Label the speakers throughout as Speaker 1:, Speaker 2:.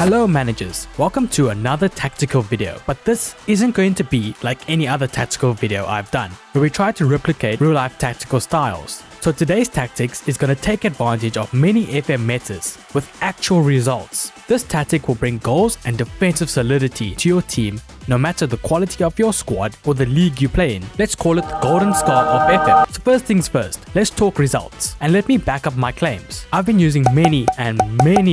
Speaker 1: Hello managers, welcome to another tactical video, but this isn't going to be like any other tactical video I've done, where we try to replicate real life tactical styles. So today's tactics is going to take advantage of many FM metas with actual results. This tactic will bring goals and defensive solidity to your team no matter the quality of your squad or the league you play in. Let's call it the golden scar of FM. So first things first, let's talk results. And let me back up my claims. I've been using many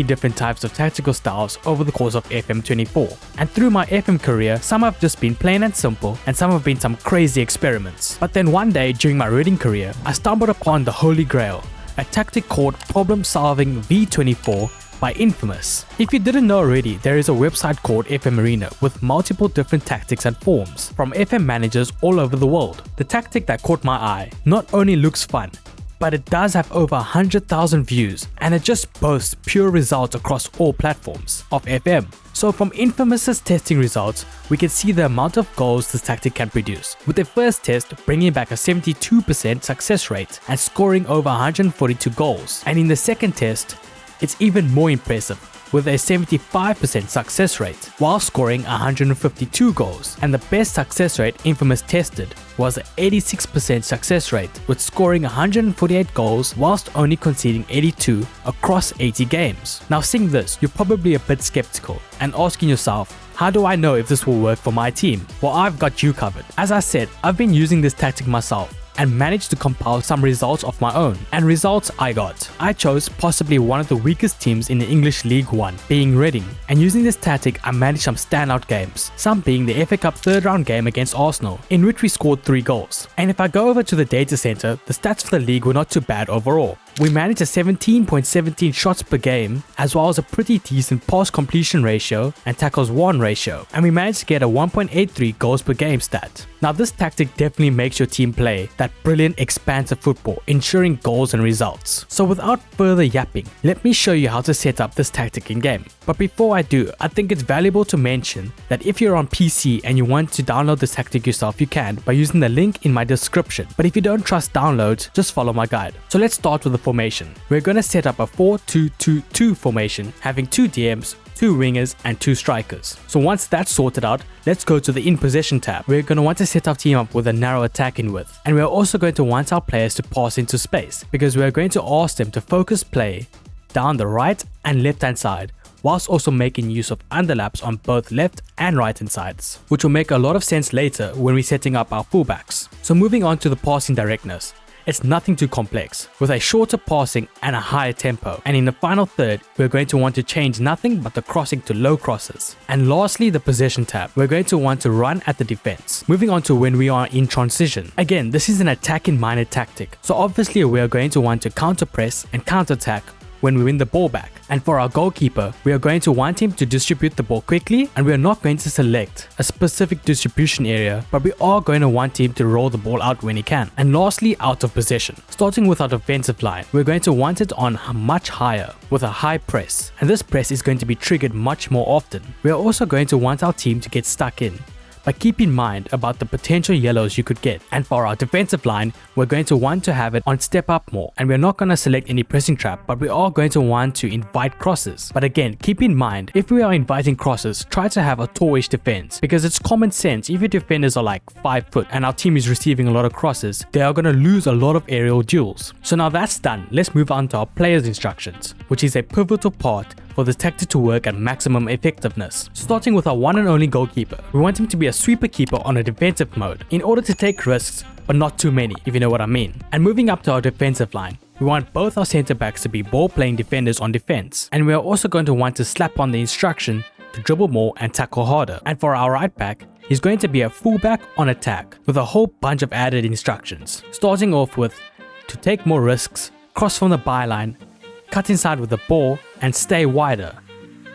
Speaker 1: different types of tactical styles over the course of FM24. And through my FM career, some have just been plain and simple and some have been some crazy experiments. But then one day during my reading career, I stumbled upon the Holy Grail, a tactic called Problem Solving V24 by infxamus. If you didn't know already, there is a website called FM Arena with multiple different tactics and forms from FM managers all over the world. The tactic that caught my eye not only looks fun, but it does have over 100,000 views and it just boasts pure results across all platforms of FM. So from infxamus's testing results, we can see the amount of goals this tactic can produce, with their first test bringing back a 72% success rate and scoring over 142 goals. And in the second test, it's even more impressive, with a 75% success rate while scoring 152 goals. And the best success rate infxamus tested was an 86% success rate, with scoring 148 goals whilst only conceding 82 across 80 games. Now seeing this, you're probably a bit skeptical and asking yourself, how do I know if this will work for my team? Well, I've got you covered. As I said, I've been using this tactic myself and managed to compile some results of my own. And results I got. I chose possibly one of the weakest teams in the English League One, being Reading. And using this tactic, I managed some standout games, some being the FA Cup third round game against Arsenal, in which we scored 3 goals. And if I go over to the data center, the stats for the league were not too bad overall. We managed a 17.17 shots per game, as well as a pretty decent pass completion ratio and tackles won ratio, and we managed to get a 1.83 goals per game stat. Now this tactic definitely makes your team play that brilliant expansive football, ensuring goals and results. So without further yapping, let me show you how to set up this tactic in game. But before I do, I think it's valuable to mention that if you're on PC and you want to download this tactic yourself, you can by using the link in my description. But if you don't trust downloads, just follow my guide. So let's start with the formation. We're going to set up a 4-2-2-2 formation, having 2 DMs, 2 wingers and 2 strikers. So once that's sorted out, let's go to the in possession tab. We're going to want to set our team up with a narrow attacking width, and we're also going to want our players to pass into space, because we're going to ask them to focus play down the right and left hand side, whilst also making use of underlaps on both left and right hand sides, which will make a lot of sense later when we're setting up our fullbacks. So moving on to the passing directness. It's nothing too complex, with a shorter passing and a higher tempo. And in the final third, we're going to want to change nothing but the crossing to low crosses. And lastly, the possession tab. We're going to want to run at the defense. Moving on to when we are in transition. Again, this is an attacking minded tactic. So obviously we are going to want to counter press and counter attack when we win the ball back. And for our goalkeeper, we are going to want him to distribute the ball quickly, and we are not going to select a specific distribution area, but we are going to want him to roll the ball out when he can. And lastly, out of possession. Starting with our defensive line, we're going to want it on much higher with a high press, and this press is going to be triggered much more often. We are also going to want our team to get stuck in, but keep in mind about the potential yellows you could get. And for our defensive line, we're going to want to have it on step up more, and we're not going to select any pressing trap, but we are going to want to invite crosses. But again, keep in mind, if we are inviting crosses, try to have a tallish defense, because it's common sense if your defenders are like 5 foot and our team is receiving a lot of crosses, they are going to lose a lot of aerial duels. So now that's done, let's move on to our players instructions, which is a pivotal part for this tactic to work at maximum effectiveness. Starting with our one and only goalkeeper, we want him to be a sweeper keeper on a defensive mode in order to take risks, but not too many, if you know what I mean. And moving up to our defensive line, we want both our centre backs to be ball playing defenders on defense, and we are also going to want to slap on the instruction to dribble more and tackle harder. And for our right back, he's going to be a fullback on attack with a whole bunch of added instructions, starting off with to take more risks, cross from the byline, cut inside with the ball and stay wider,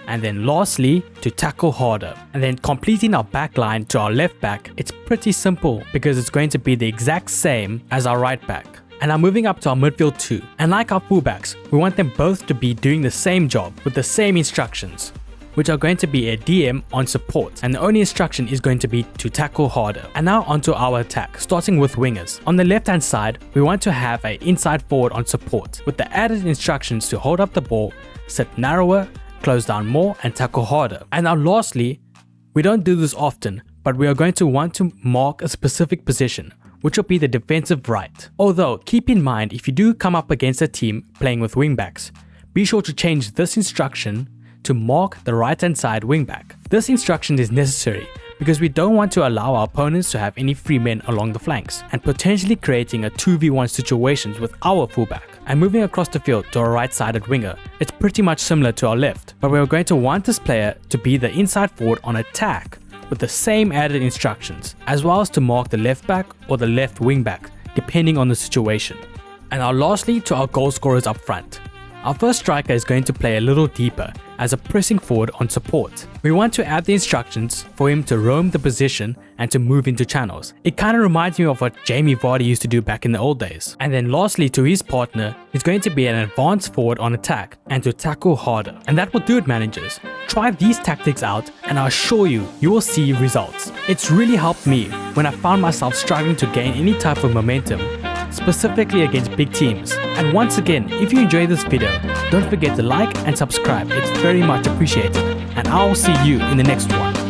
Speaker 1: and then lastly to tackle harder. And then completing our back line to our left back, it's pretty simple because it's going to be the exact same as our right back. And now moving up to our midfield too, and like our fullbacks, we want them both to be doing the same job with the same instructions, which are going to be a DM on support, and the only instruction is going to be to tackle harder. And now onto our attack, starting with wingers. On the left hand side, we want to have an inside forward on support, with the added instructions to hold up the ball, sit narrower, close down more and tackle harder. And now lastly, we don't do this often, but we are going to want to mark a specific position, which will be the defensive right. Although, keep in mind, if you do come up against a team playing with wingbacks, be sure to change this instruction to mark the right hand side wingback. This instruction is necessary because we don't want to allow our opponents to have any free men along the flanks and potentially creating a 2v1 situations with our fullback. And moving across the field to a right-sided winger, it's pretty much similar to our left, but we're going to want this player to be the inside forward on attack with the same added instructions, as well as to mark the left back or the left wing back, depending on the situation. And now lastly, to our goal scorers up front. Our first striker is going to play a little deeper as a pressing forward on support. We want to add the instructions for him to roam the position and to move into channels. It kind of reminds me of what Jamie Vardy used to do back in the old days. And then lastly, to his partner, he's going to be an advanced forward on attack and to tackle harder. And that will do it, managers. Try these tactics out and I assure you, you will see results. It's really helped me when I found myself struggling to gain any type of momentum, specifically against big teams. And once again, if you enjoyed this video, don't forget to like and subscribe. It's very much appreciated. And I'll see you in the next one.